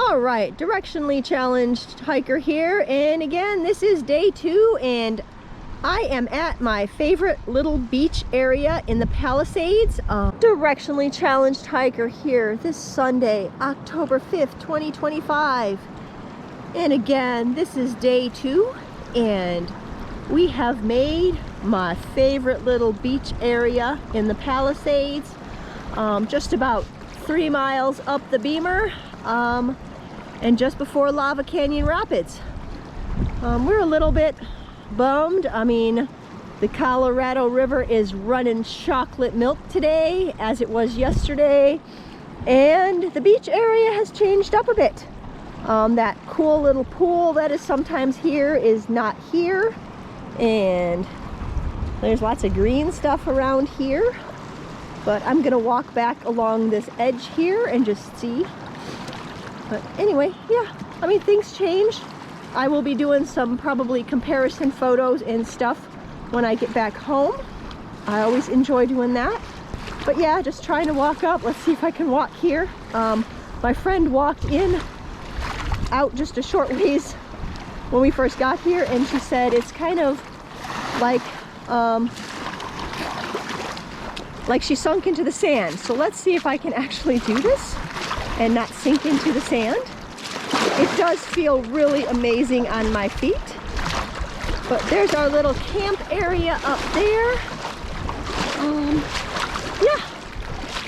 All right, directionally challenged hiker here, and again, this is day 2, and I am at my favorite little beach area in the Palisades. Directionally challenged hiker here this Sunday, October 5th, 2025. And again, this is day 2, and we have made my favorite little beach area in the Palisades, just about 3 miles up the Beamer. And just before Lava Canyon Rapids. We're a little bit bummed. I mean, the Colorado River is running chocolate milk today as it was yesterday, and the beach area has changed up a bit. That cool little pool that is sometimes here is not here, and there's lots of green stuff around here, but I'm gonna walk back along this edge here and just see. But anyway, yeah, I mean, things change. I will be doing some probably comparison photos and stuff when I get back home. I always enjoy doing that. But yeah, just trying to walk up. Let's see if I can walk here. My friend walked out just a short ways when we first got here, and she said it's kind of like she sunk into the sand. So let's see if I can actually do this and not sink into the sand. It does feel really amazing on my feet. But there's our little camp area up there. Yeah,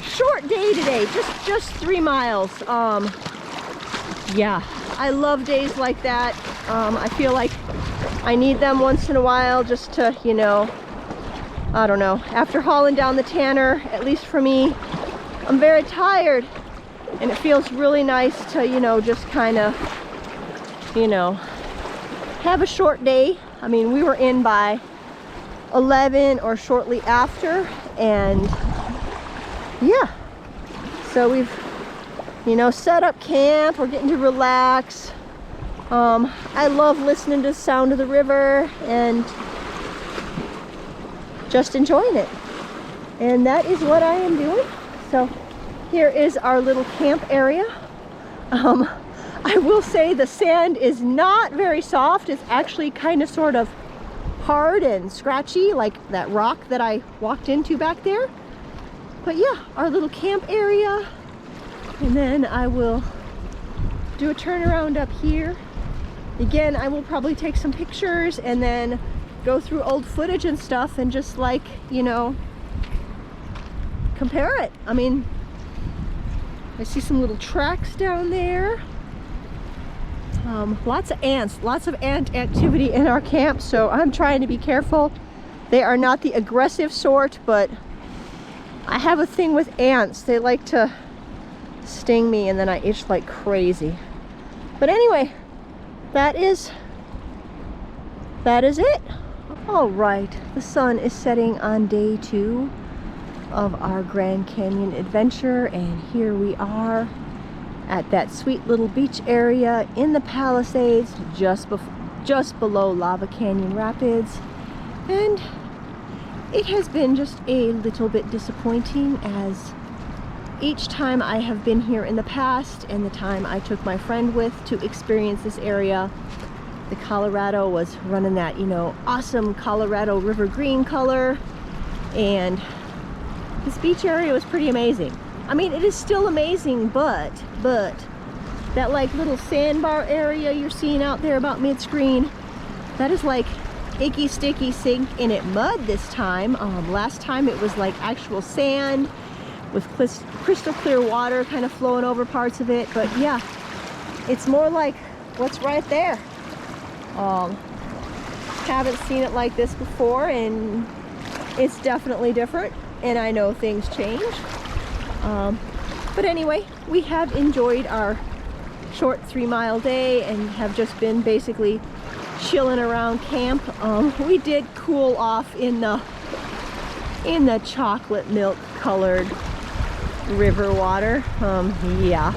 short day today, just 3 miles. Yeah, I love days like that. I feel like I need them once in a while just to, you know, I don't know, after hauling down the Tanner, at least for me, I'm very tired. And it feels really nice to, you know, just kind of, you know, have a short day. I mean, we were in by 11 or shortly after, and yeah. So we've, you know, set up camp. We're getting to relax. I love listening to the sound of the river and just enjoying it. And that is what I am doing. So here is our little camp area. I will say the sand is not very soft. It's actually kind of sort of hard and scratchy, like that rock that I walked into back there. But yeah, our little camp area. And then I will do a turnaround up here. Again, I will probably take some pictures and then go through old footage and stuff and just, like, you know, compare it. I mean, I see some little tracks down there. Lots of ants, lots of ant activity in our camp, so I'm trying to be careful. They are not the aggressive sort, but I have a thing with ants. They like to sting me and then I itch like crazy. But anyway, that is it. All right, the sun is setting on day 2 of our Grand Canyon adventure, and here we are at that sweet little beach area in the Palisades, just below Lava Canyon Rapids. And it has been just a little bit disappointing, as each time I have been here in the past and the time I took my friend with to experience this area, the Colorado was running that, you know, awesome Colorado River green color, and this beach area was pretty amazing. I mean, it is still amazing, but that like little sandbar area you're seeing out there about mid-screen, that is like icky, sticky, sink in it mud this time. Last time it was like actual sand with crystal clear water kind of flowing over parts of it. But yeah, it's more like what's right there. Haven't seen it like this before, and it's definitely different. And I know things change. But anyway, we have enjoyed our short 3-mile day and have just been basically chilling around camp. We did cool off in the chocolate milk colored river water. Yeah,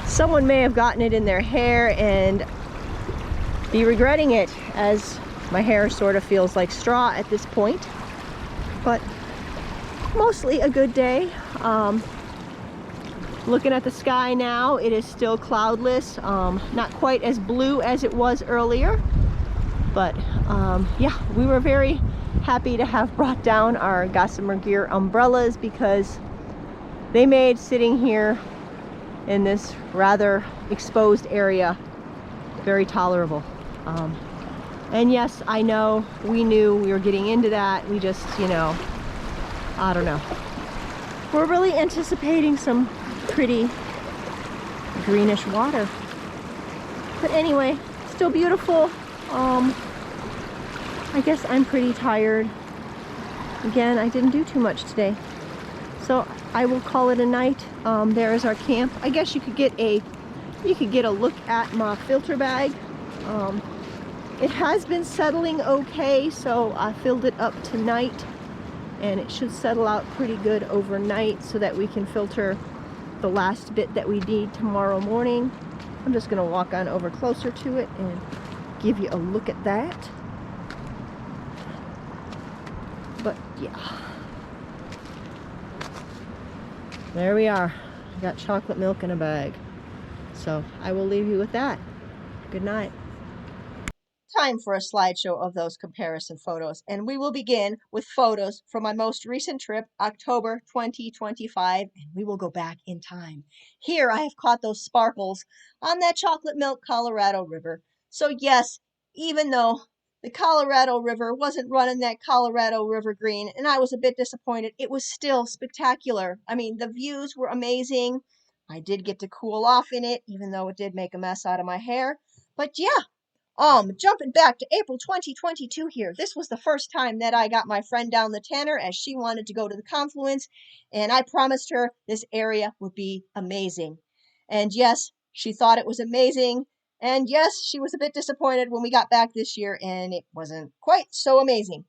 someone may have gotten it in their hair and be regretting it, as my hair sort of feels like straw at this point. But mostly a good day. Looking at the sky now, it is still cloudless, not quite as blue as it was earlier, but yeah, we were very happy to have brought down our Gossamer Gear umbrellas because they made sitting here in this rather exposed area very tolerable. And yes, I know, we knew we were getting into that. We just, you know, I don't know. We're really anticipating some pretty greenish water. But anyway, still beautiful. I guess I'm pretty tired. Again, I didn't do too much today. So I will call it a night. There is our camp. I guess you could get a look at my filter bag. It has been settling okay, so I filled it up tonight, and it should settle out pretty good overnight so that we can filter the last bit that we need tomorrow morning. I'm just gonna walk on over closer to it and give you a look at that. But yeah, there we are. I got chocolate milk in a bag. So I will leave you with that. Good night. Time for a slideshow of those comparison photos, and we will begin with photos from my most recent trip, October 2025, and we will go back in time. Here I have caught those sparkles on that chocolate milk Colorado River. So yes, even though the Colorado River wasn't running that Colorado River green, and I was a bit disappointed, it was still spectacular. I mean, the views were amazing. I did get to cool off in it, even though it did make a mess out of my hair. But yeah, jumping back to April 2022 here. This was the first time that I got my friend down the Tanner as she wanted to go to the confluence, and I promised her this area would be amazing. And yes, she thought it was amazing. And yes, she was a bit disappointed when we got back this year and it wasn't quite so amazing.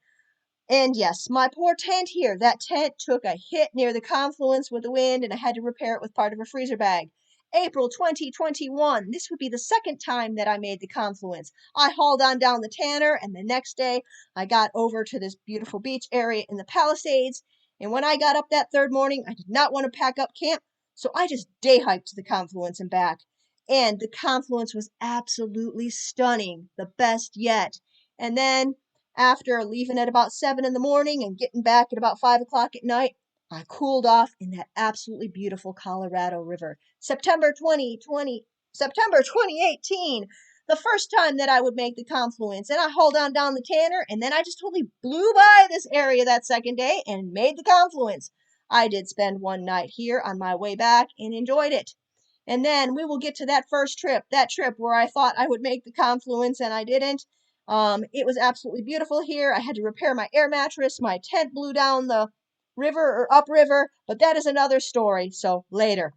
And yes, my poor tent here. That tent took a hit near the confluence with the wind, and I had to repair it with part of a freezer bag. April 2021. This would be the second time that I made the confluence. I hauled on down the Tanner, and the next day I got over to this beautiful beach area in the Palisades. And when I got up that third morning, I did not want to pack up camp, so I just day hiked to the confluence and back. And the confluence was absolutely stunning, the best yet. And then after leaving at about 7 in the morning and getting back at about 5 o'clock at night, I cooled off in that absolutely beautiful Colorado River. September 2018, the first time that I would make the confluence. And I hauled on down the Tanner, and then I just totally blew by this area that second day and made the confluence. I did spend one night here on my way back and enjoyed it. And then we will get to that first trip, that trip where I thought I would make the confluence and I didn't. It was absolutely beautiful here. I had to repair my air mattress. My tent blew down the river or upriver, but that is another story, so later.